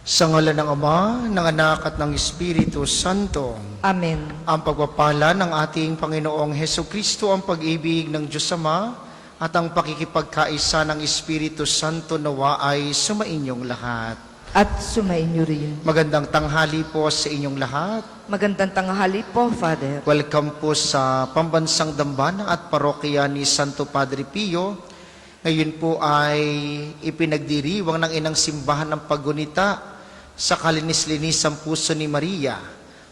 Sa ngalan ng Ama, ng Anak at ng Espiritu Santo. Amen. Ang pagpapala ng ating Panginoong Hesukristo, ang pag-ibig ng Diyos Ama, at ang pakikipagkaisa ng Espiritu Santo nawa ay sumainyong lahat. At sumainyo rin. Magandang tanghali po sa inyong lahat. Magandang tanghali po, Father. Welcome po sa Pambansang Dambana at Parokya ni Santo Padre Pio. Ngayon po ay ipinagdiriwang ng inang simbahan ng paggunita sa kalinis-linisang puso ni Maria,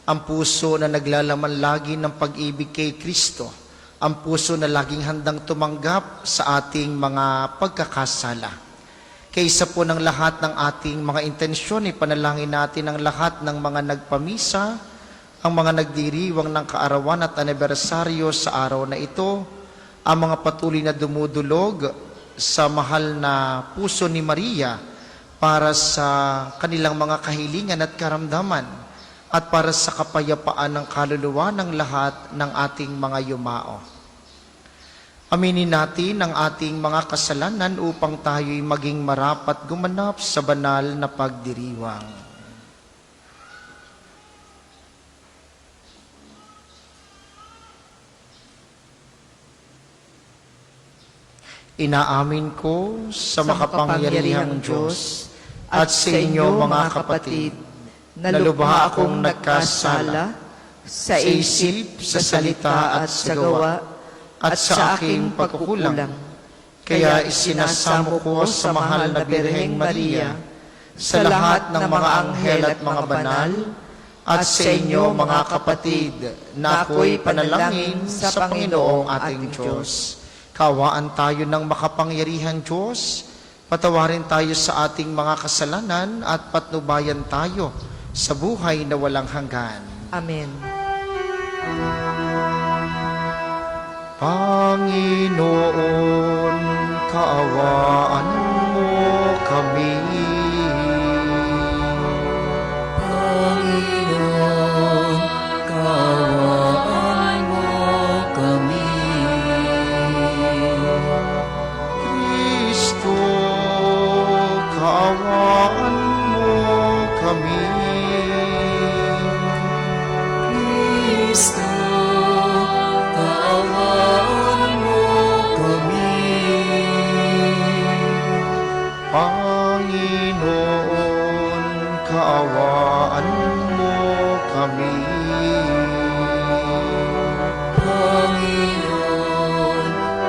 ang puso na naglalaman lagi ng pag-ibig kay Kristo, ang puso na laging handang tumanggap sa ating mga pagkakasala. Kaysa po ng lahat ng ating mga intensyon, ipanalangin natin ang lahat ng mga nagpamisa, ang mga nagdiriwang ng kaarawan at anibersaryo sa araw na ito, ang mga patuloy na dumudulog sa mahal na puso ni Maria, para sa kanilang mga kahilingan at karamdaman at para sa kapayapaan ng kaluluwa ng lahat ng ating mga yumao. Aminin natin ang ating mga kasalanan upang tayo'y maging marapat gumanap sa banal na pagdiriwang. Inaamin ko sa makapangyarihang Diyos at sa inyo mga kapatid, na lubha akong nagkasala sa isip, sa salita at sa gawa, at sa aking pagkukulang. Kaya isinasamo ko sa mahal na Birheng Maria, sa lahat ng mga anghel at mga banal, at sa inyo mga kapatid, na ako'y panalangin sa Panginoong ating Diyos. Kawaan tayo ng makapangyarihang Diyos, patawarin tayo sa ating mga kasalanan at patnubayan tayo sa buhay na walang hanggan. Amen. Panginoon, kaawaan mo kami. Panginoon, kaawaan mo kami. Kristo, kaawaan mo kami. Kristo, kaawaan mo kami. Panginoon, kaawaan mo kami. Panginoon,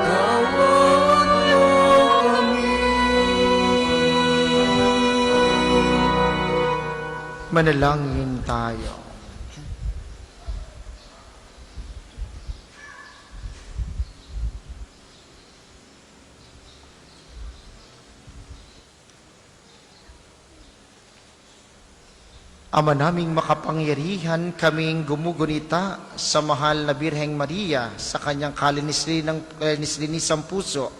kaawaan mo kami. Manalangin tayo. Ama naming makapangyarihan, kaming gumugunita sa mahal na Birheng Maria sa kanyang kalinis-linisang puso,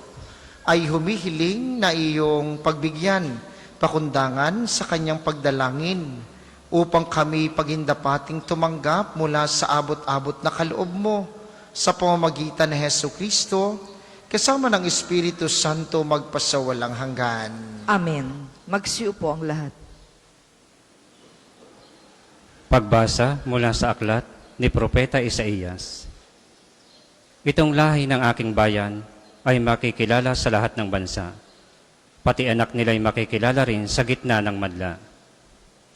ay humihiling na iyong pagbigyan, pakundangan sa kanyang pagdalangin, upang kami pagindapating tumanggap mula sa abot-abot na kaloob mo sa pamamagitan ni Hesukristo, kasama ng Espiritu Santo magpasawalang hanggan. Amen. Magsiupo ang lahat. Pagbasa mula sa aklat ni Propeta Isaías. Itong lahi ng aking bayan ay makikilala sa lahat ng bansa. Pati anak nila'y makikilala rin sa gitna ng madla.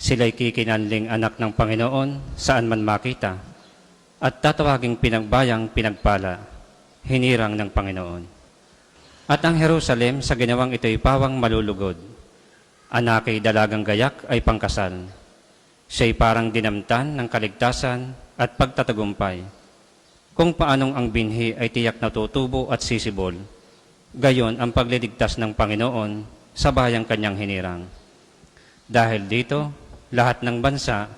Sila'y kikinanling anak ng Panginoon saan man makita, at tatawaging pinagbayang pinagpala, hinirang ng Panginoon. At ang Jerusalem sa ginawang ito'y pawang malulugod. Anak'y dalagang gayak ay pangkasal. Siya'y parang dinamtan ng kaligtasan at pagtatagumpay. Kung paanong ang binhi ay tiyak na tutubo at sisibol, gayon ang pagliligtas ng Panginoon sa bayang kanyang hinirang. Dahil dito, lahat ng bansa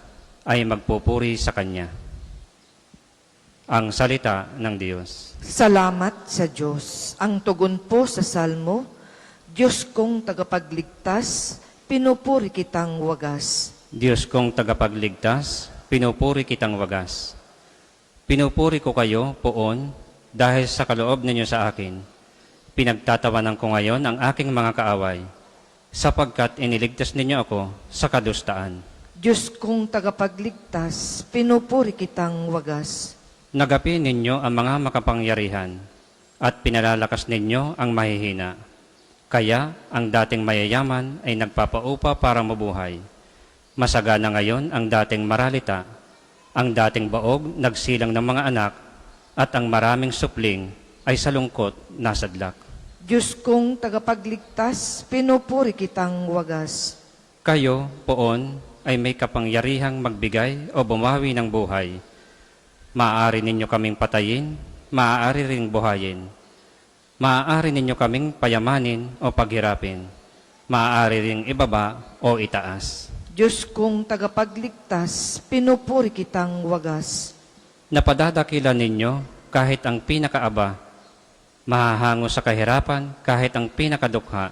ay magpupuri sa Kanya. Ang salita ng Diyos. Salamat sa Diyos. Ang tugon po sa Salmo, Diyos kong tagapagligtas, pinupuri kitang wagas. Diyos kong tagapagligtas, pinupuri kitang wagas. Pinupuri ko kayo, poon, dahil sa kaloob ninyo sa akin. Pinagtatawanan ko ngayon ang aking mga kaaway. sapagkat iniligtas ninyo ako sa kadustaan. Diyos kong tagapagligtas, pinupuri kitang wagas. Nagapi ninyo ang mga makapangyarihan at pinalalakas ninyo ang mahihina. Kaya ang dating mayayaman ay nagpapaupa para mabuhay. Masagana ngayon ang dating maralita, ang dating baog nagsilang ng mga anak, at ang maraming supling ay sa lungkot nasadlak. Diyos kong tagapagligtas, pinupuri kitang wagas. Kayo, poon, ay may kapangyarihang magbigay o bumawi ng buhay. Maaari ninyo kaming patayin, maaari ring buhayin. Maaari ninyo kaming payamanin o paghirapin. Maaari ring ibaba o itaas. Diyos kong tagapagligtas, pinupuri kitang wagas. Napadadakilan ninyo kahit ang pinakaaba, mahahango sa kahirapan kahit ang pinakadukha.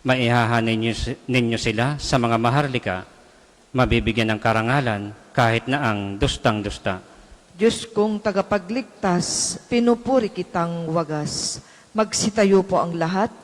Maihahanin ninyo sila sa mga maharlika, mabibigyan ng karangalan kahit na ang dustang-dusta. Diyos kong tagapagligtas, pinupuri kitang wagas. Magsitayo po ang lahat.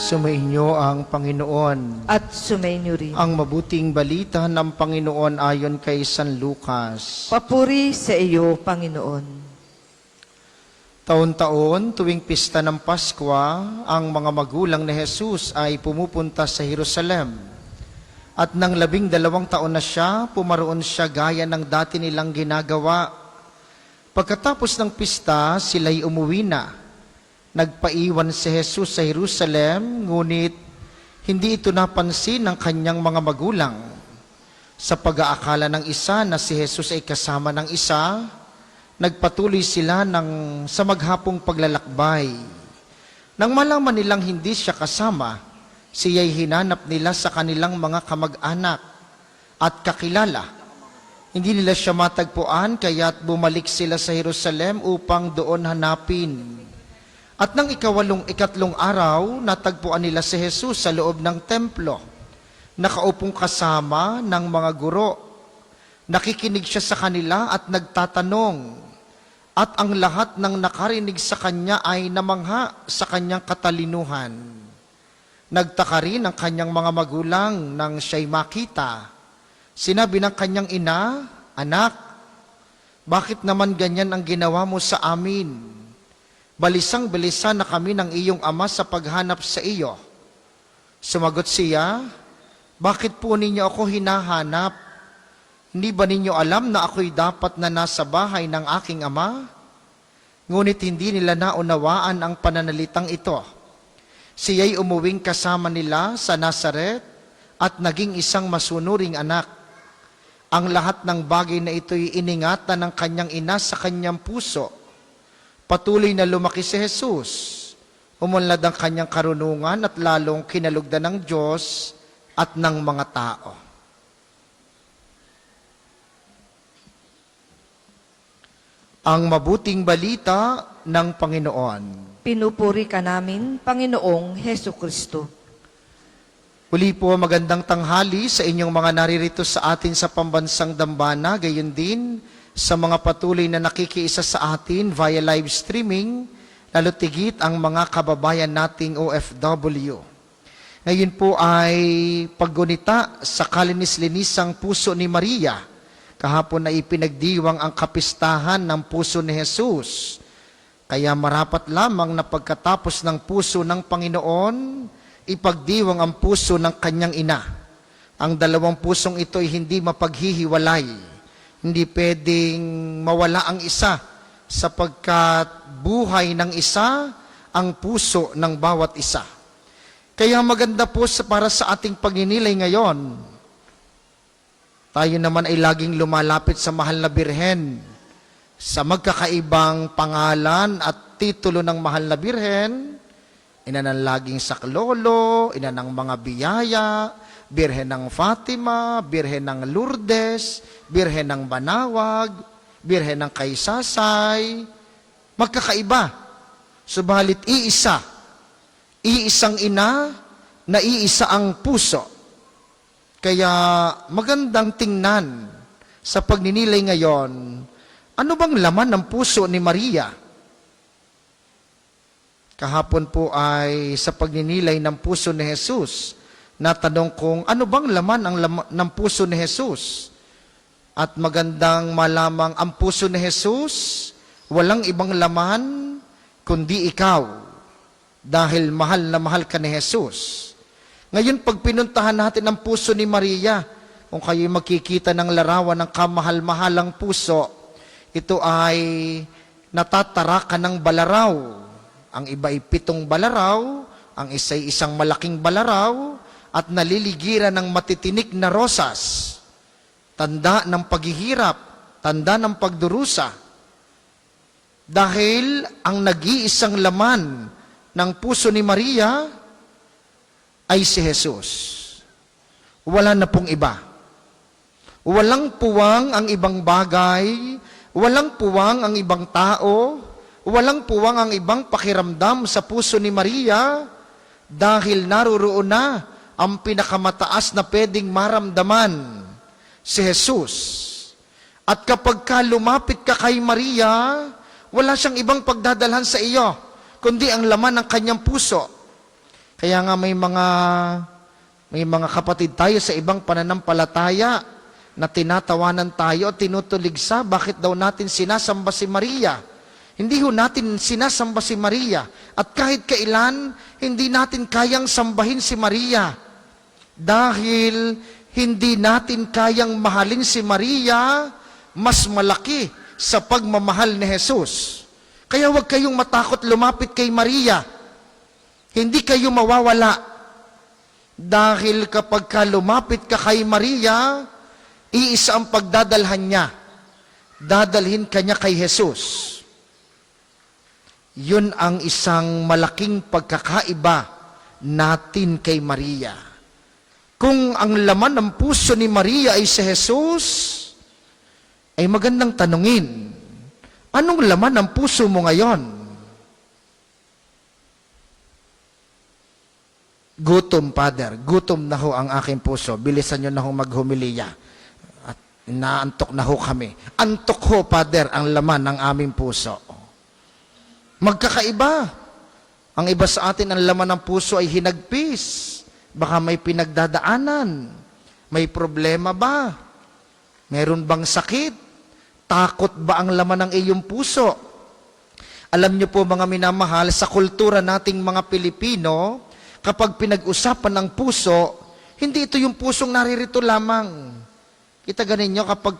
Sumainyo ang Panginoon. At sumainyo rin. Ang mabuting balita ng Panginoon ayon kay San Lucas. Papuri sa iyo, Panginoon. Taon-taon, tuwing pista ng Pasko, ang mga magulang ni Jesus ay pumupunta sa Jerusalem. At nang 12 taon na siya, pumaroon siya gaya ng dati nilang ginagawa. Pagkatapos ng pista, sila'y umuwi na. Nagpaiwan si Jesus sa Jerusalem, ngunit hindi ito napansin ng kanyang mga magulang. Sa pag-aakala ng isa na si Jesus ay kasama ng isa, nagpatuloy sila sa maghapong paglalakbay. Nang malaman nilang hindi siya kasama, siya'y hinanap nila sa kanilang mga kamag-anak at kakilala. Hindi nila siya matagpuan, kaya't bumalik sila sa Jerusalem upang doon hanapin. At nang ikatlong araw, natagpuan nila si Jesus sa loob ng templo, nakaupong kasama ng mga guro. Nakikinig siya sa kanila at nagtatanong, at ang lahat ng nakarinig sa kanya ay namangha sa kanyang katalinuhan. Nagtaka rin ang kanyang mga magulang nang siya'y makita. Sinabi ng kanyang ina, "Anak, bakit naman ganyan ang ginawa mo sa amin? Balisang-bilisan na kami ng iyong ama sa paghanap sa iyo." Sumagot siya, "Bakit po ninyo ako hinahanap? Hindi ba ninyo alam na ako'y dapat na nasa bahay ng aking ama?" Ngunit hindi nila naunawaan ang pananalitang ito. Siya'y umuwing kasama nila sa Nazaret at naging isang masunuring anak. Ang lahat ng bagay na ito'y iningatan ng kanyang ina sa kanyang puso. Patuloy na lumaki si Jesus. Umunlad ang kanyang karunungan at lalong kinalugdan ng Diyos at ng mga tao. Ang mabuting balita ng Panginoon. Pinupuri ka namin, Panginoong Heso Kristo. Uli po, magandang tanghali sa inyong mga naririto sa atin sa pambansang dambana, gayon din sa mga patuloy na nakikiisa sa atin via live streaming, lalo tigit ang mga kababayan nating OFW. Ngayon po ay paggunita sa kalinis-linisang puso ni Maria. Kahapon ay ipinagdiwang ang kapistahan ng puso ni Jesus. Kaya marapat lamang na pagkatapos ng puso ng Panginoon, ipagdiwang ang puso ng kanyang ina. Ang dalawang pusong ito ay hindi mapaghihiwalay. Hindi pwedeng mawala ang isa sapagkat buhay ng isa ang puso ng bawat isa. Kaya maganda po para sa ating pagninilay ngayon, tayo naman ay laging lumalapit sa mahal na Birhen sa magkakaibang pangalan at titulo ng mahal na Birhen, ina ng laging saklolo, ina ng mga biyaya, Birhen ng Fatima, Birhen ng Lourdes, Birhen ng Banawag, Birhen ng Kaysasay, magkakaiba. Subalit iisang ina na iisa ang puso. Kaya magandang tingnan sa pagninilay ngayon, ano bang laman ng puso ni Maria? Kahapon po ay sa pagninilay ng puso ni Jesus, natanong kung ano bang laman ng puso ni Jesus? At magandang malamang ang puso ni Jesus, walang ibang laman kundi ikaw, dahil mahal na mahal ka ni Jesus. Ngayon, pag pinuntahan natin ang puso ni Maria, kung kayo makikita ng larawan ng kamahal-mahalang puso, ito ay natatarakan ng balaraw. Ang iba ay 7 balaraw, ang isa ay isang malaking balaraw, at naliligiran ng matitinik na rosas. Tanda ng paghihirap, tanda ng pagdurusa. Dahil ang nag-iisang laman ng puso ni Maria ay si Jesus. Wala na pong iba. Walang puwang ang ibang bagay, walang puwang ang ibang tao, walang puwang ang ibang pakiramdam sa puso ni Maria dahil naroroon na ang pinakamataas na pwedeng maramdaman, si Jesus. At kapag ka lumapit ka kay Maria, wala siyang ibang pagdadalhan sa iyo, kundi ang laman ng kanyang puso. Kaya nga may mga kapatid tayo sa ibang pananampalataya na tinatawanan tayo at tinutuligsa, bakit daw natin sinasamba si Maria? Hindi ho natin sinasamba si Maria. At kahit kailan, hindi natin kayang sambahin si Maria. Dahil hindi natin kayang mahalin si Maria, mas malaki sa pagmamahal ni Jesus. Kaya huwag kayong matakot lumapit kay Maria. Hindi kayo mawawala. Dahil kapag ka lumapit ka kay Maria, iisa ang pagdadalhan niya. Dadalhin ka niya kay Jesus. Yun ang isang malaking pagkakaiba natin kay Maria. Kung ang laman ng puso ni Maria ay si Jesus, ay magandang tanungin, anong laman ng puso mo ngayon? Gutom, Father. Gutom na ho ang aking puso. Bilisan nyo na ho maghumiliya. At naantok na ho kami. Antok ho, Father, ang laman ng aming puso. Magkakaiba. Ang iba sa atin, ang laman ng puso ay hinagpis. Baka may pinagdadaanan. May problema ba? Meron bang sakit? Takot ba ang laman ng iyong puso? Alam niyo po mga minamahal, sa kultura nating mga Pilipino, kapag pinag-usapan ng puso, hindi ito yung pusong naririto lamang. Kita ganin nyo kapag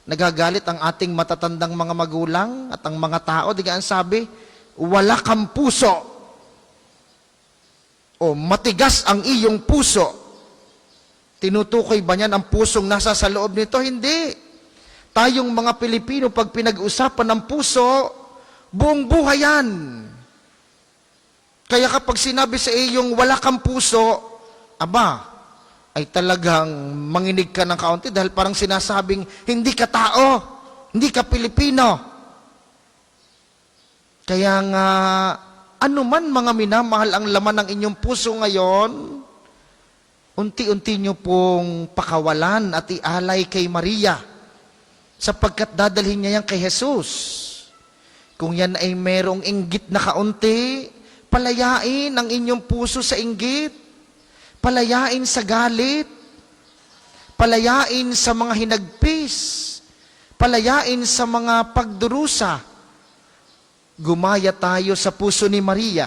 nagagalit ang ating matatandang mga magulang at ang mga tao, di ang sabi, wala kang puso. O matigas ang iyong puso. Tinutukoy ba niyan ang pusong nasa sa loob nito? Hindi. Tayong mga Pilipino, pag pinag-usapan ng puso, buong buhay yan. Kaya kapag sinabi sa iyong wala kang puso, aba, ay talagang manginig ka ng kaunti dahil parang sinasabing, hindi ka tao, hindi ka Pilipino. Kaya nga, ano man mga minamahal ang laman ng inyong puso ngayon, unti-unti nyo pong pakawalan at ialay kay Maria, sapagkat dadalhin niya yan kay Jesus. Kung yan ay merong inggit na kaunti, palayain ang inyong puso sa inggit, palayain sa galit, palayain sa mga hinagpis, palayain sa mga pagdurusa. Gumaya tayo sa puso ni Maria.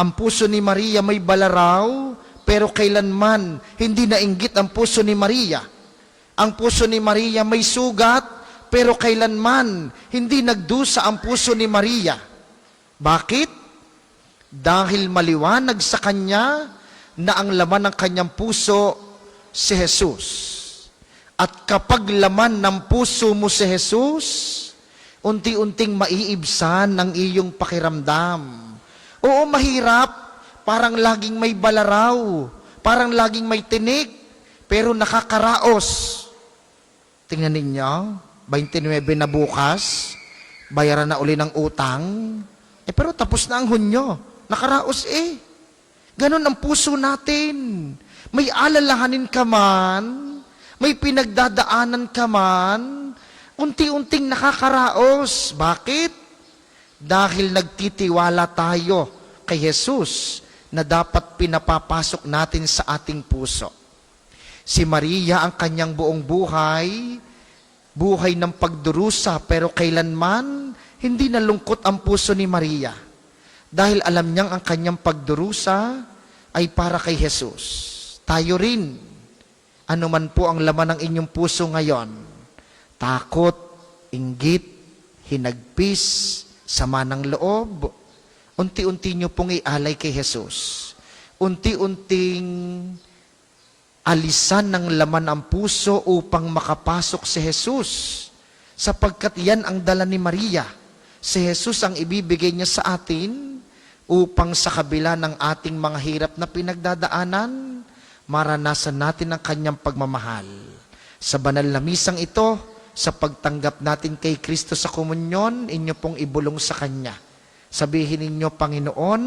Ang puso ni Maria may balaraw, pero kailanman hindi nainggit ang puso ni Maria. Ang puso ni Maria may sugat, pero kailanman hindi nagdusa ang puso ni Maria. Bakit? Dahil maliwanag sa kanya na ang laman ng kanyang puso si Jesus. At kapag laman ng puso mo si Jesus, unti-unting maiibsan ang iyong pakiramdam. Oo, mahirap. Parang laging may balaraw. Parang laging may tinik. Pero nakakaraos. Tingnan ninyo, 29 na bukas, bayaran na uli ng utang. Pero tapos na ang hunyo. Nakaraos Ganon ang puso natin. May alalahanin ka man, may pinagdadaanan ka man, unti-unting nakakaraos. Bakit? Dahil nagtitiwala tayo kay Jesus na dapat pinapapasok natin sa ating puso. Si Maria ang kanyang buong buhay, buhay ng pagdurusa, pero kailanman hindi nalungkot ang puso ni Maria. Dahil alam niyang ang kanyang pagdurusa ay para kay Jesus. Tayo rin, ano man po ang laman ng inyong puso ngayon, takot, inggit, hinagpis, sama ng loob, unti-unti nyo pong ialay kay Jesus. Unti-unting alisan ng laman ang puso upang makapasok si Jesus. Sapagkat yan ang dala ni Maria. Si Jesus ang ibibigay niya sa atin upang sa kabila ng ating mga hirap na pinagdadaanan, maranasan natin ang kanyang pagmamahal. Sa banal na misang ito, sa pagtanggap natin kay Kristo sa komunyon, inyo pong ibulong sa Kanya. Sabihin ninyo, Panginoon,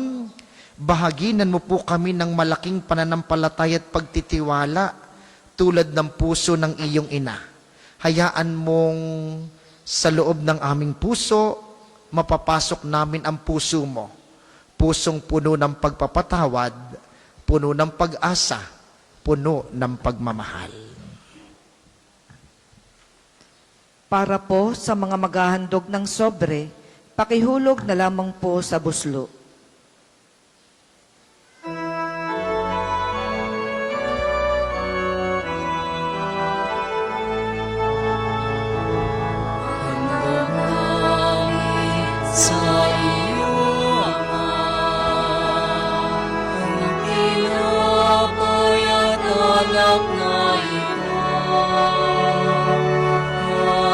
bahaginan mo po kami ng malaking pananampalataya at pagtitiwala tulad ng puso ng iyong ina. Hayaan mong sa loob ng aming puso, mapapasok namin ang puso mo. Pusong puno ng pagpapatawad, puno ng pag-asa, puno ng pagmamahal. Para po sa mga maghahandog ng sobre, pakihulog na lamang po sa buslo. Handog namin sa iyo, Ama, ang tinapay at alak na ito.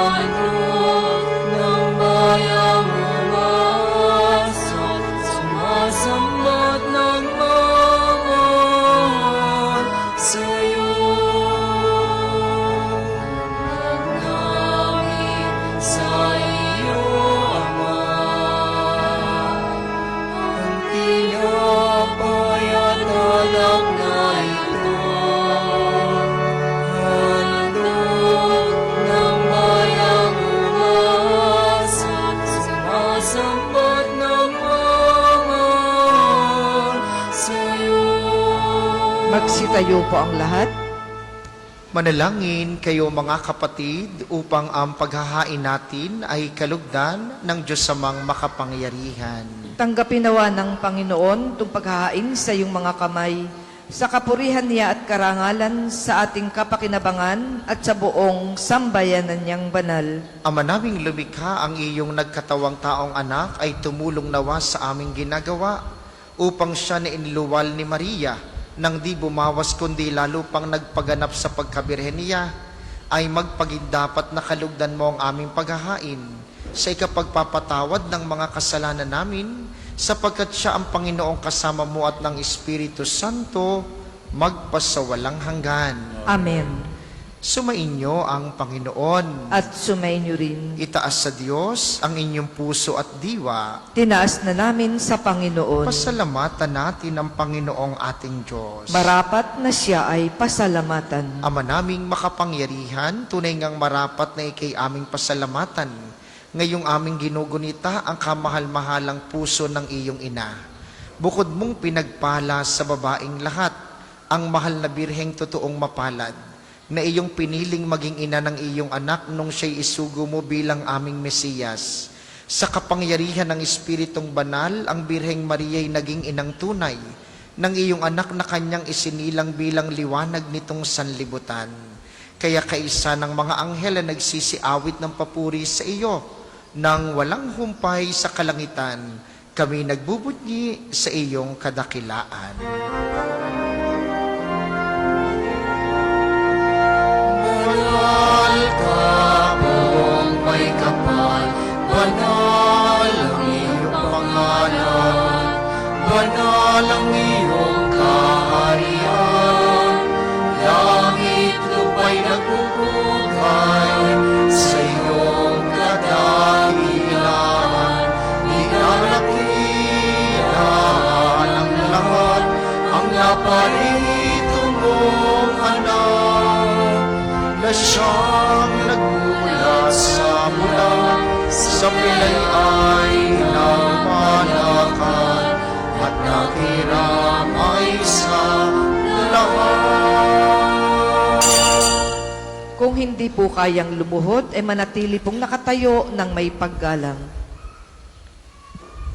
Handog ng bayang umasok, sumasambat ng mga sa iyo. Namin sa iyo, Ama, ang tinapay at alak na ito. Handog ng bayang umasok, sumasambat ng mga sa iyo. Magsitayo po ang lahat. Manalangin kayo mga kapatid upang ang paghahain natin ay kalugdan ng Diyos amang makapangyarihan. Tanggapin nawa ng Panginoon itong paghahain sa iyong mga kamay, sa kapurihan niya at karangalan sa ating kapakinabangan at sa buong sambayanan niyang banal. Ama naming lumikha, ang iyong nagkatawang taong anak ay tumulong nawa sa aming ginagawa upang siya na inluwal ni Maria nang di bumawas kundi lalo pang nagpaganap sa pagkabirhen niya, ay magpagindapat na kalugdan mo ang aming paghahain sa ikapagpapatawad ng mga kasalanan namin, sapagkat siya ang Panginoong kasama mo at ng Espiritu Santo magpasawalang hanggan. Amen. Sumainyo ang Panginoon. At sumainyo rin. Itaas sa Diyos ang inyong puso at diwa. Tinaas na namin sa Panginoon. Pasalamatan natin ang Panginoong ating Diyos. Marapat na siya ay pasalamatan. Ama naming makapangyarihan, tunay ngang marapat na ikay aming pasalamatan. Ngayong aming ginugunita ang kamahal-mahalang puso ng iyong ina. Bukod mong pinagpala sa babaing lahat, ang mahal na birheng totoong mapalad, na iyong piniling maging ina ng iyong anak nung siya'y isugo mo bilang aming Mesiyas. Sa kapangyarihan ng Espiritong Banal, ang Birheng Maria'y naging inang tunay ng iyong anak na kanyang isinilang bilang liwanag nitong sanlibutan. Kaya kaisa ng mga anghel na nagsisiawit ng papuri sa iyo, nang walang humpay sa kalangitan, kami nagbubunyi sa iyong kadakilaan. Banal ka, buong may kapal, banal ang iyong pangalan, banal ang iyong kaharian, langit lupa'y nagpupugay sa iyong kadakilaan. Dinalakihan ang lahat, ang naparito mong anak, na siyang nagmula sa mula, sa pilay ay namanakan, at nakiramay sa lahat. Kung hindi po kayang lumuhod, ay manatili pong nakatayo ng may paggalang.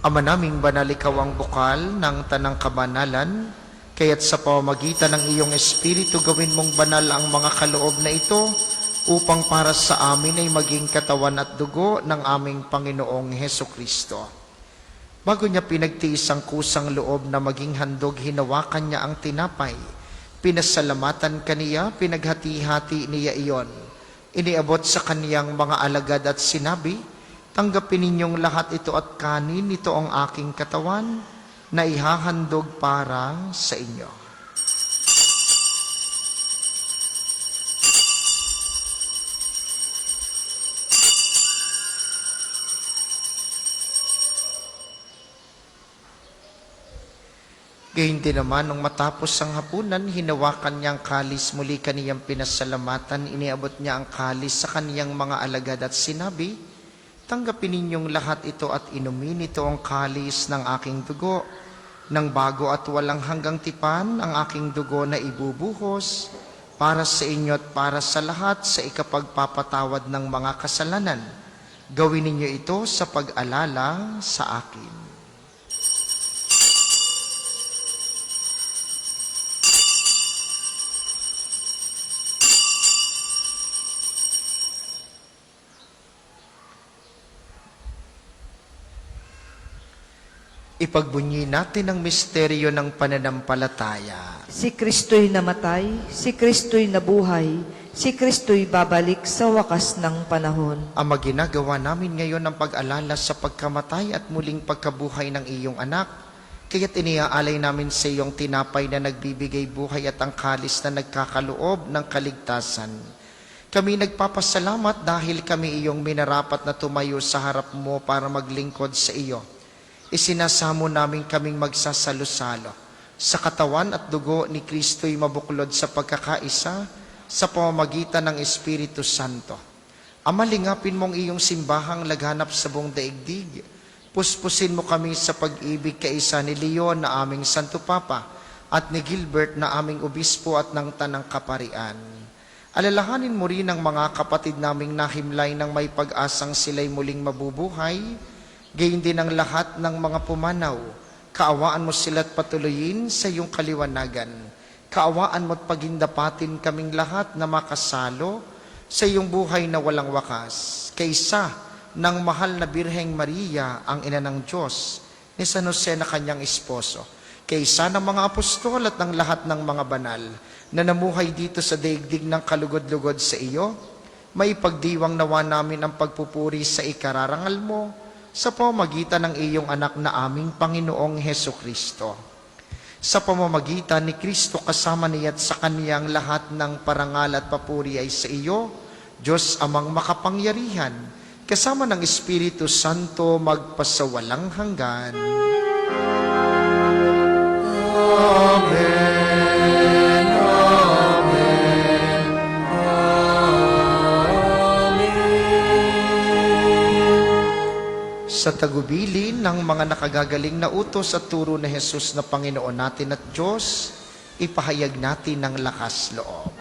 Ama naming banal, ikaw ang bukal ng tanang kabanalan, kaya't sa pamamagitan ng iyong Espiritu gawin mong banal ang mga kaloob na ito, upang para sa amin ay maging katawan at dugo ng aming Panginoong Heso Kristo. Bago niya pinagtiis ang kusang loob na maging handog, hinawakan niya ang tinapay. Pinasalamatan kaniya, pinaghati-hati niya iyon. Iniabot sa kaniyang mga alagad at sinabi, tanggapin ninyong lahat ito at kanin, ito ang aking katawan na ihahandog para sa inyo. Gayun din naman, nung matapos ang hapunan, hinawakan niya ang kalis, muli kaniyang pinasalamatan, iniabot niya ang kalis sa kaniyang mga alagad at sinabi, tanggapin ninyong lahat ito at inumin, ito ang kalis ng aking dugo, ng bago at walang hanggang tipan, ang aking dugo na ibubuhos, para sa inyo at para sa lahat, sa ikapagpapatawad ng mga kasalanan. Gawin ninyo ito sa pag-alala sa akin. Ipagbunyi natin ang misteryo ng pananampalataya. Si Kristo'y namatay, si Kristo'y nabuhay, si Kristo'y babalik sa wakas ng panahon. Ama, ginagawa namin ngayon ang pag-alala sa pagkamatay at muling pagkabuhay ng iyong anak. Kaya't iniaalay namin sa iyong tinapay na nagbibigay buhay at ang kalis na nagkakaloob ng kaligtasan. Kami nagpapasalamat dahil kami iyong minarapat na tumayo sa harap mo para maglingkod sa iyo. Isinasamo namin kaming magsasalo-salo sa katawan at dugo ni Kristo'y mabuklod sa pagkakaisa sa pamamagitan ng Espiritu Santo. Ama, lingapin mong iyong simbahang laganap sa buong daigdig. Puspusin mo kami sa pag-ibig kaisa ni Leon na aming Santo Papa at ni Gilbert na aming Obispo at ng Tanang Kaparian. Alalahanin mo rin ang mga kapatid naming nahimlay ng may pag-asang sila'y muling mabubuhay, gayon din ang lahat ng mga pumanaw. Kaawaan mo sila't patuloyin sa iyong kaliwanagan. Kaawaan mo at pagindapatin kaming lahat na makasalo sa iyong buhay na walang wakas. Kaysa ng mahal na Birheng Maria, ang ina ng Diyos, ni San Jose na kanyang esposo. Kaysa ng mga apostol at ng lahat ng mga banal na namuhay dito sa daigdig ng kalugod-lugod sa iyo, may pagdiwang nawa namin ang pagpupuri sa ikararangal mo, sa pamamagitan ng iyong anak na aming Panginoong Heso Kristo. Sa pamamagitan ni Kristo kasama niya at sa kaniyang lahat ng parangal at papuri ay sa iyo, Diyos amang makapangyarihan, kasama ng Espiritu Santo magpasawalang hanggan. Amen. Sa tagubilin ng mga nakagagaling na utos at turo na Jesus na Panginoon natin at Diyos, ipahayag natin ng lakas loob.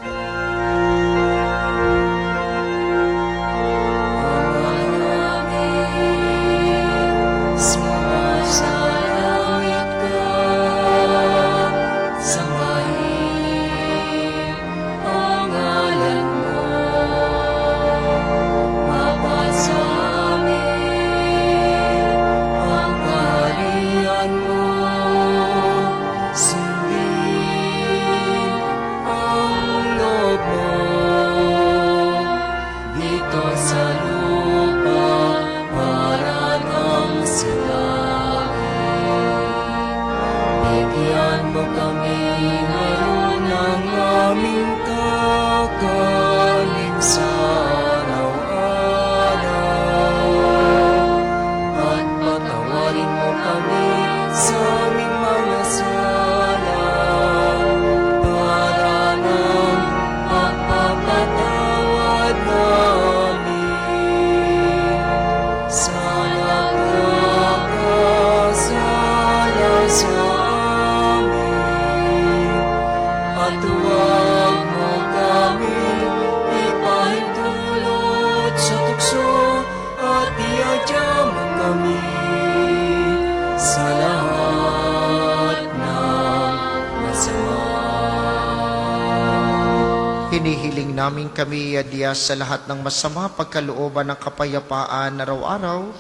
Hinihiling namin kami adya sa lahat ng masama pagkalooban ng kapayapaan araw-araw,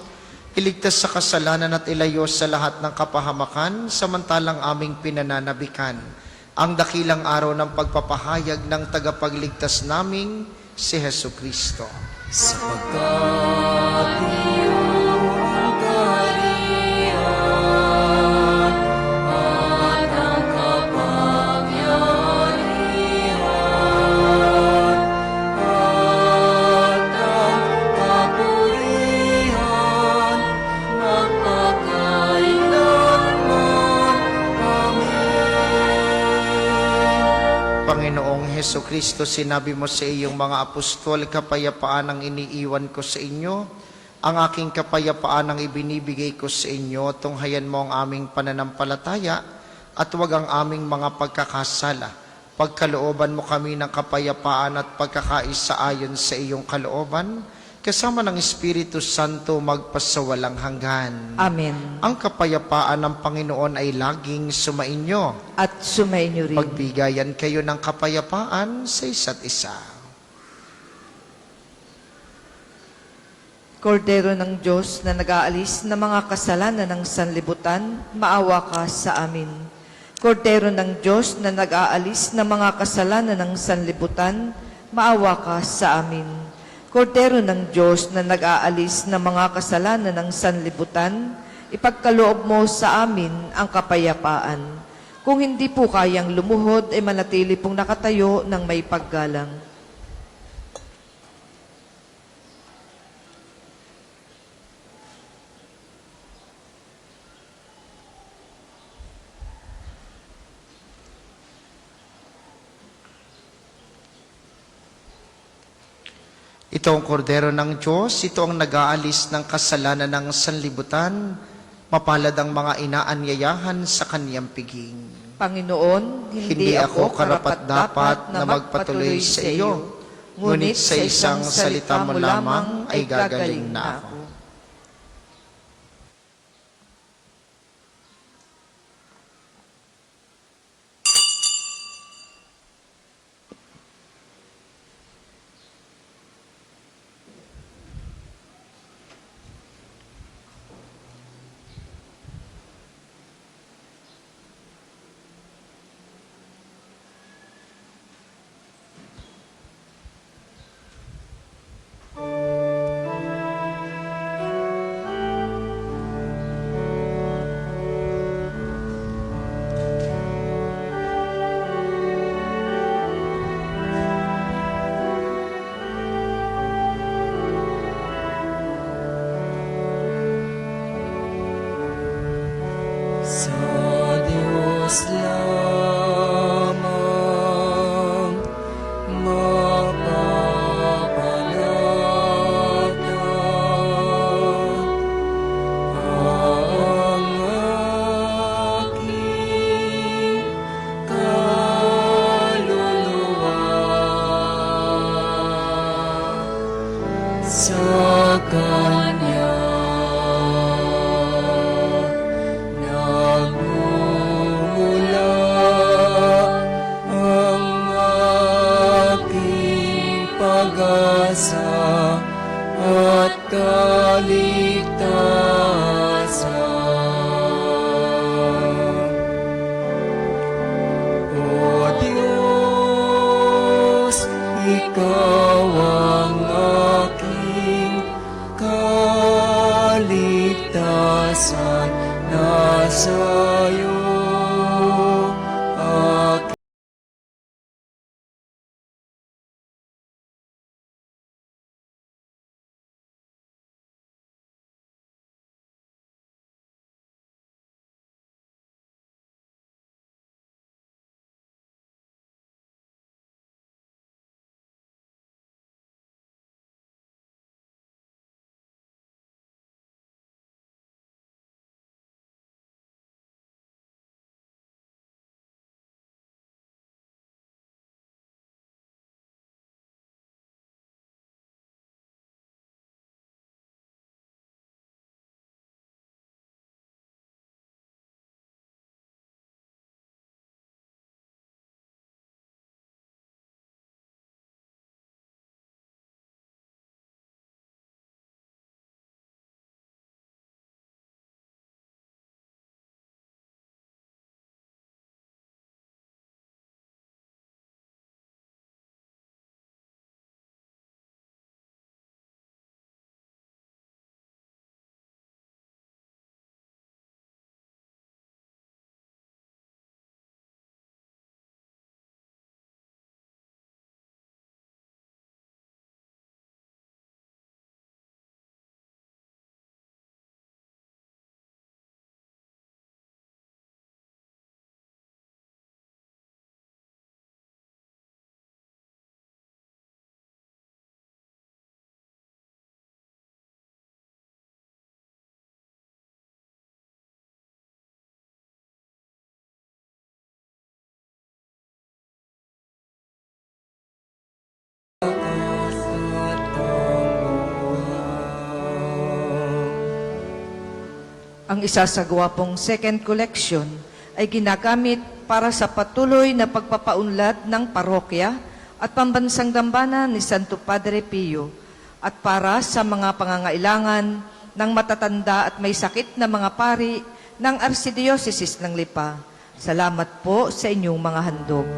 iligtas sa kasalanan at ilayo sa lahat ng kapahamakan, samantalang aming pinananabikan ang dakilang araw ng pagpapahayag ng tagapagligtas naming si Hesu Kristo. Sapagkat iyong kaharian at ang kapangyarihan at ang kapurihan magpakailanman. Amen. Panginoong Heso Kristo, sinabi mo sa iyong mga apostol, kapayapaan ang iniiwan ko sa inyo, ang aking kapayapaan ang ibinibigay ko sa inyo, tunghayan mo ang aming pananampalataya at huwag ang aming mga pagkakasala. Pagkalooban mo kami ng kapayapaan at pagkakaisa ayon sa iyong kalooban, kasama ng Espiritu Santo magpasawalang hanggan. Amen. Ang kapayapaan ng Panginoon ay laging sumainyo. At sumainyo rin. Pagbigayan kayo ng kapayapaan sa isa't isa. Kordero ng Diyos na nag-aalis ng mga kasalanan ng sanlibutan, maawa ka sa amin. Kordero ng Diyos na nag-aalis ng mga kasalanan ng sanlibutan, maawa ka sa amin. Kordero ng Diyos na nag-aalis ng mga kasalanan ng sanlibutan, ipagkaloob mo sa amin ang kapayapaan. Kung hindi po kayang lumuhod, ay manatili pong nakatayo ng may paggalang. Ito ang kordero ng Diyos, ito ang nag-aalis ng kasalanan ng sanlibutan, mapalad ang mga inaanyayahan sa kaniyang piging. Panginoon, hindi ako karapat-dapat na magpatuloy sa iyo, ngunit sa isang salita mo lamang ay gagaling na ako. Sa Diyos lamang mapapalagad ang aking kaluluwa. Sa Kanya nagmumula ang aking pag-asa at kaligtasan. O Diyos, Ikaw ang aking kaligtasan, nasa iyo Ang isasagawa pong second collection ay ginagamit para sa patuloy na pagpapaunlad ng parokya at pambansang dambana ni Santo Padre Pio at para sa mga pangangailangan ng matatanda at may sakit na mga pari ng Archdiocese ng Lipa. Salamat po sa inyong mga handog.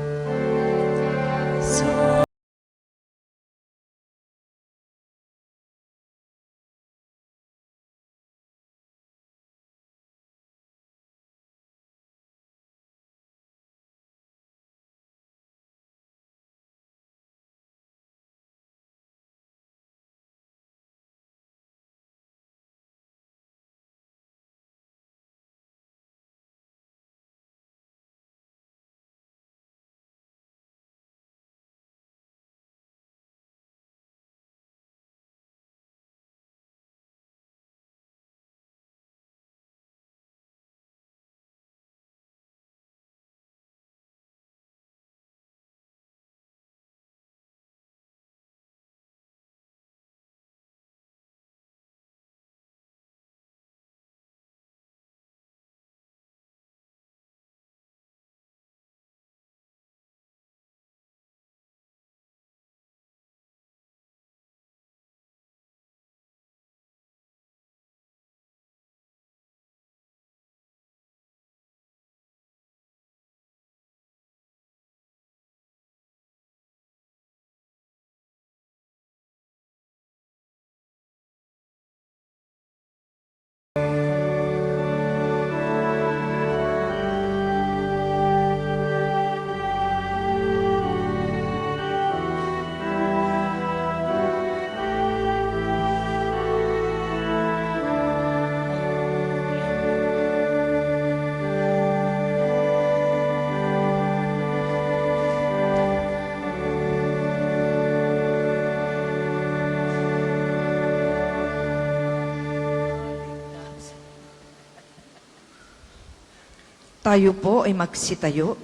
Tayo po ay magsitayo.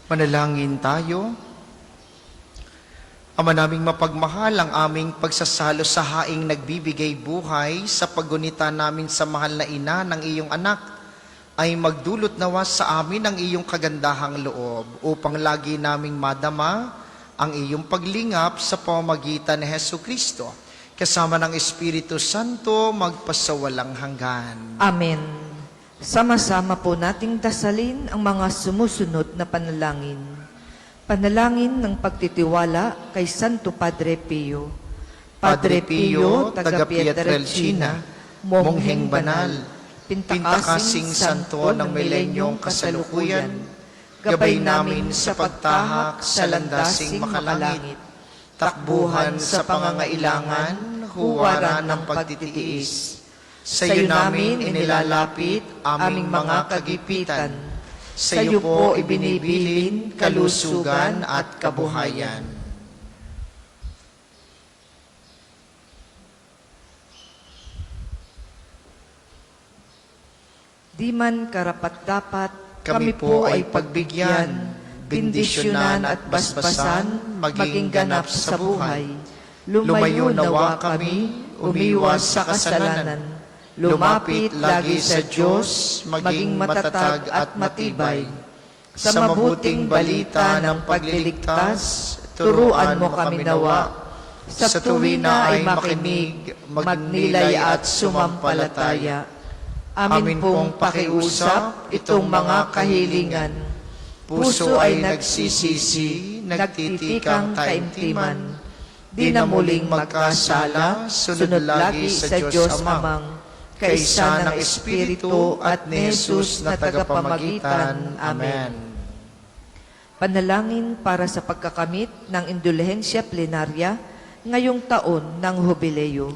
Manalangin tayo. Ama naming mapagmahal, ang aming pagsasalo sa haing nagbibigay buhay sa paggunita namin sa mahal na ina ng iyong anak ay magdulot nawa sa amin ang iyong kagandahang loob upang lagi naming madama ang iyong paglingap sa pamamagitan ni Hesukristo kasama ng Espiritu Santo magpasawalang hanggan. Amen. Sama-sama po nating dasalin ang mga sumusunod na panalangin. Panalangin ng pagtitiwala kay Santo Padre Pio. Padre Pio, taga Pietrelcina, mongheng banal, pintakasing santo ng milenyong kasalukuyan, gabay namin sa pagtahak sa landasing makalangit, takbuhan sa pangangailangan, huwaran ng pagtitiis. Sa iyo namin inilalapit aming mga kagipitan. Sa iyo po ibinibilin kalusugan at kabuhayan. Di man karapat-dapat, Kami po ay pagbigyan, bendisyonan at basbasan, maging ganap sa buhay. Lumayo nawa kami, umiwas sa kasalanan, lumapit lagi sa Diyos, maging matatag at matibay. Sa mabuting balita ng pagliligtas, turuan mo kami nawa. Sa tuwina ay makinig, magnilay at sumampalataya. Amin pong pakiusap itong mga kahilingan. Puso ay nagsisisi, nagtitikang kaimtiman. Di na muling magkasala, sunod lagi sa Diyos Amang, kaisa ng Espiritu at ni Jesus na tagapamagitan. Amen. Panalangin para sa pagkakamit ng indulhensya plenarya ngayong taon ng Jubileo.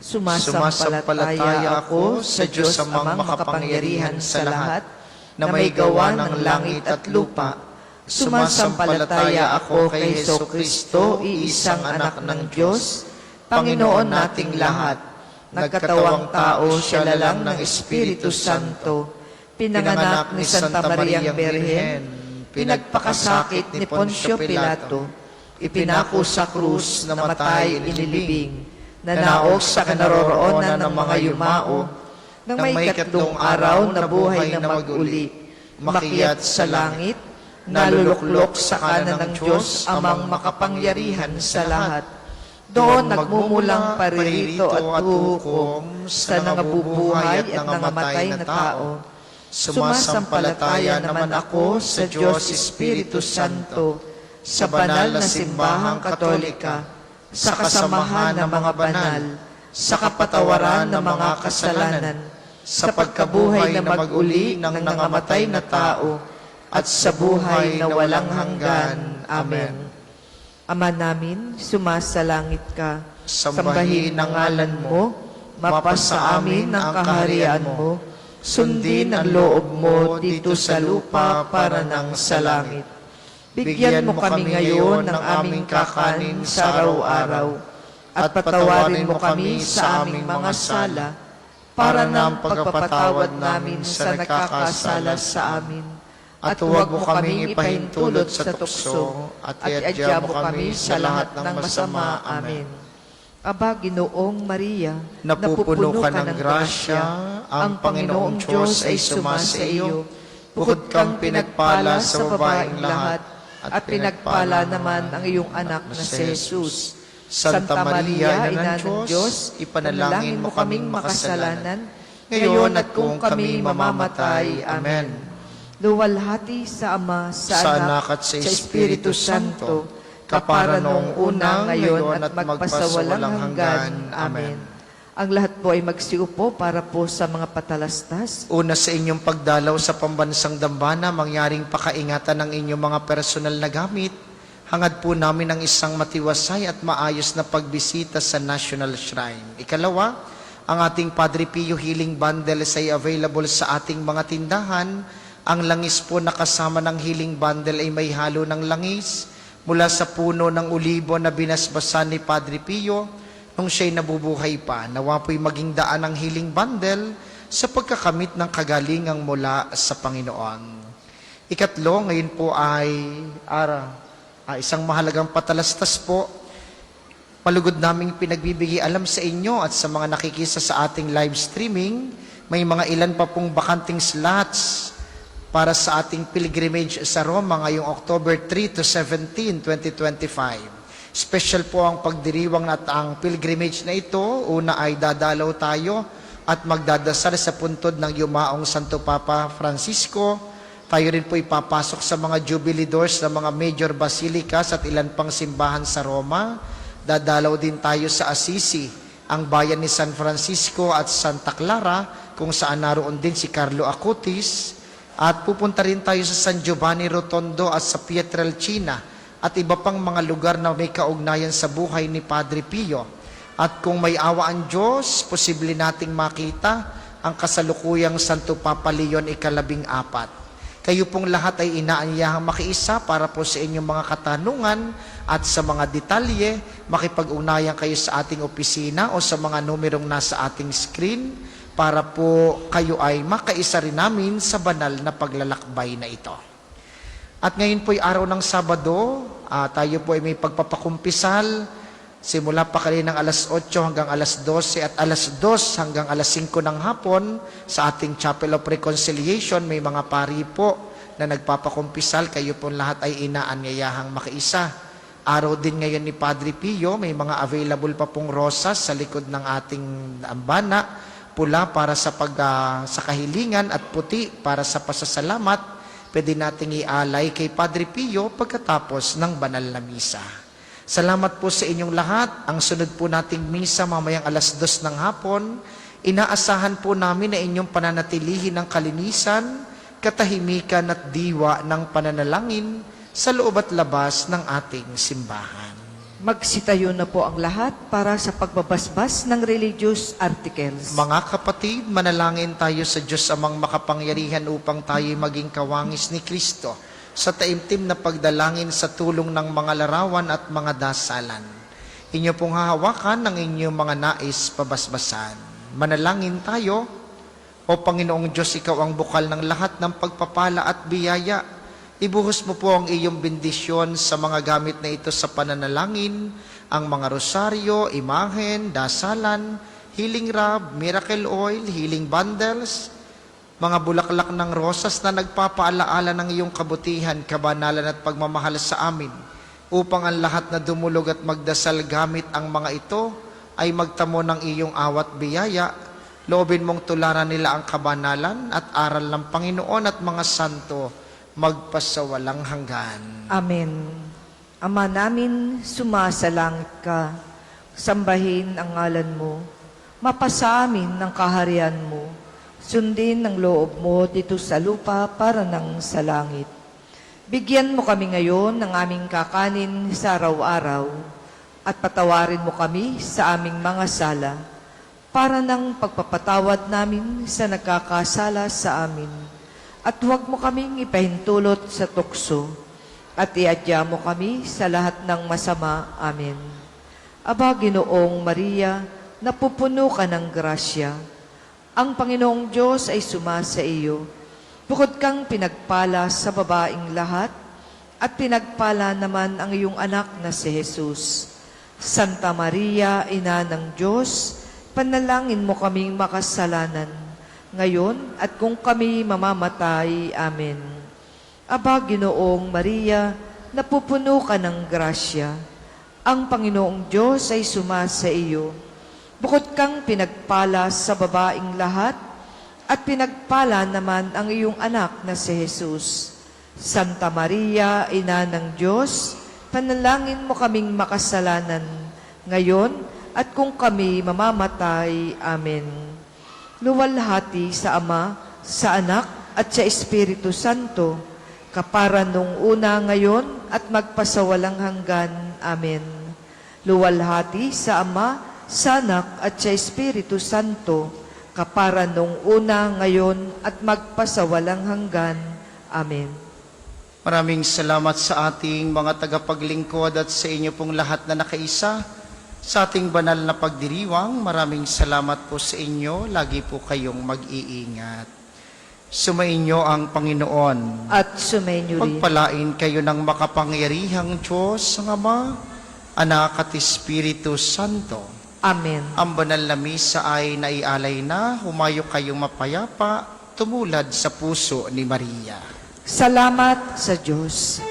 Sumasampalataya ako sa Diyos Amang makapangyarihan sa lahat, na may gawa ng langit at lupa. Sumasampalataya ako kay Jesucristo, iisang anak ng Diyos, Panginoon nating lahat. Nagkatawang tao siya lalang ng Espiritu Santo, pinanganak ni Santa Mariang Birhen, pinagpakasakit ni Poncio Pilato, ipinako sa krus, namatay, inilibing, nanaog sa kinaroroonan ng mga yumao, nang may ikatlong araw na buhay na mag-uli, makiyat sa langit, naluluklok sa kanan ng Diyos amang makapangyarihan sa lahat. Doon nagmumulang paririto at huhukom sa nangabubuhay at nangamatay na tao. Sumasampalataya naman ako sa Diyos Espiritu Santo, sa banal na simbahang katolika, sa kasamahan ng mga banal, sa kapatawaran ng mga kasalanan, sa pagkabuhay na mag-uli ng nangamatay na tao, at sa buhay na walang hanggan. Amen. Ama namin, sumasalangit ka, sambahin ang ngalan mo, mapasa amin ang kaharian mo, sundin ang loob mo dito sa lupa para nang sa langit. Bigyan mo kami ngayon ng aming kakanin sa araw-araw, at patawarin mo kami sa aming mga sala, para ng pagpapatawad namin sa nagkakasala sa amin. At huwag mo kaming ipahintulot sa tukso, at iadya mo kami sa lahat ng masama. Amen. Aba, Ginoong Maria, Napupuno ka ng grasya, ang Panginoong Diyos ay sumasa iyo. Bukod kang pinagpala sa babaeng lahat, at pinagpala naman ang iyong anak na si Jesus. Santa Maria, Ina ng Diyos, ipanalangin mo kaming makasalanan, ngayon at kung kami mamamatay. Amen. Luwalhati sa Ama, sa Anak, at sa Espiritu Santo, kapara noong una, ngayon at magpasawalang hanggan. Amen. Ang lahat po ay magsiupo para po sa mga patalastas. Una sa inyong pagdalaw sa pambansang dambana, mangyaring pakaingatan ng inyong mga personal na gamit. Hangad po namin ang isang matiwasay at maayos na pagbisita sa National Shrine. Ikalawa, ang ating Padre Pio Healing Bundles ay available sa ating mga tindahan. Ang langis po na kasama ng healing bundle ay may halo ng langis mula sa puno ng ulibo na binasbasan ni Padre Pio nung siya'y nabubuhay pa. Nawa po'y maging daan ng healing bundle sa pagkakamit ng kagalingang mula sa Panginoon. Ikatlo, ngayon po ay isang mahalagang patalastas po. Malugod naming pinagbibigay alam sa inyo at sa mga nakikisa sa ating live streaming, may mga ilan pa pong bakanting slots para sa ating pilgrimage sa Roma ngayong October 3 to 17, 2025. Special po ang pagdiriwang at ang pilgrimage na ito. Una ay dadalaw tayo at magdadasal sa puntod ng yumaong Santo Papa Francisco. Tayo rin po ipapasok sa mga jubilee doors ng mga major basilicas at ilan pang simbahan sa Roma. Dadalaw din tayo sa Assisi, ang bayan ni San Francisco at Santa Clara, kung saan naroon din si Carlo Acutis. At pupunta rin tayo sa San Giovanni Rotondo at sa Pietrelcina at iba pang mga lugar na may kaugnayan sa buhay ni Padre Pio. At kung may awa ang Diyos, posible nating makita ang kasalukuyang Santo Papa Leon ika-14. Kayo pong lahat ay inaanyahang makiisa para po sa inyong mga katanungan at sa mga detalye, makipag-ugnayan kayo sa ating opisina o sa mga numerong nasa ating screen, para po kayo ay makaisa rin namin sa banal na paglalakbay na ito. At ngayon po ay araw ng Sabado, tayo po ay may pagpapakumpisal, simula pa kaninang alas 8 hanggang alas 12 at alas 2 hanggang alas 5 ng hapon sa ating Chapel of Reconciliation. May mga pari po na nagpapakumpisal, kayo po lahat ay inaanyayahang makiisa. Araw din ngayon ni Padre Pio, may mga available pa pong rosas sa likod ng ating ambana, pula para sa sa kahilingan at puti para sa pasasalamat. Pwede nating ialay kay Padre Pio pagkatapos ng banal na misa. Salamat po sa inyong lahat. Ang sunod po nating misa mamayang alas 2 ng hapon, inaasahan po namin na inyong pananatilihin ng kalinisan, katahimikan at diwa ng pananalangin sa loob at labas ng ating simbahan. Magsitayo na po ang lahat para sa pagbabasbas ng religious articles. Mga kapatid, manalangin tayo sa Diyos amang makapangyarihan upang tayo maging kawangis ni Kristo sa taimtim na pagdalangin sa tulong ng mga larawan at mga dasalan. Inyo pong hahawakan ng inyong mga nais pabasbasan. Manalangin tayo. O Panginoong Diyos, Ikaw ang bukal ng lahat ng pagpapala at biyaya. Ibuhos mo po ang iyong bendisyon sa mga gamit na ito sa pananalangin, ang mga rosaryo, imahen, dasalan, healing rub, miracle oil, healing bundles, mga bulaklak ng rosas na nagpapaalaala ng iyong kabutihan, kabanalan at pagmamahal sa amin, upang ang lahat na dumulog at magdasal gamit ang mga ito ay magtamo ng iyong awat biyaya. Loobin mong tularan nila ang kabanalan at aral ng Panginoon at mga santo magpasawalang hanggan. Amen. Ama namin, sumasalangit ka. Sambahin ang ngalan mo. Mapasa amin ng kaharian mo. Sundin ang loob mo dito sa lupa para nang sa langit. Bigyan mo kami ngayon ng aming kakanin sa araw-araw at patawarin mo kami sa aming mga sala para nang pagpapatawad namin sa nagkakasala sa amin. At huwag mo kaming ipahintulot sa tukso at iadya mo kami sa lahat ng masama. Amen. Aba, Ginoong Maria, napupuno ka ng grasya. Ang Panginoong Diyos ay sumasa iyo. Bukod kang pinagpala sa babaing lahat, at pinagpala naman ang iyong anak na si Jesus. Santa Maria, Ina ng Diyos, panalangin mo kaming makasalanan, ngayon at kung kami mamamatay. Amen. Aba, Ginoong Maria, napupuno ka ng grasya. Ang Panginoong Diyos ay sumasa iyo. Bukod kang pinagpala sa babaing lahat, at pinagpala naman ang iyong anak na si Jesus. Santa Maria, Ina ng Diyos, panalangin mo kaming makasalanan, ngayon at kung kami mamamatay. Amen. Luwalhati sa Ama, sa Anak, at sa Espiritu Santo, kapara nung una, ngayon, at magpasawalang hanggan. Amen. Luwalhati sa Ama, sa Anak, at sa Espiritu Santo, kapara nung una, ngayon, at magpasawalang hanggan. Amen. Maraming salamat sa ating mga tagapaglingkod at sa inyo pong lahat na nakaisa sa ating banal na pagdiriwang. Maraming salamat po sa inyo. Lagi po kayong mag-iingat. Sumainyo ang Panginoon. At sumainyo rin. Pagpalain kayo ng makapangyarihang Diyos, ang Ama, Anak at Espiritu Santo. Amen. Ang banal na misa ay naialay na. Humayo kayong mapayapa, tumulad sa puso ni Maria. Salamat sa Diyos.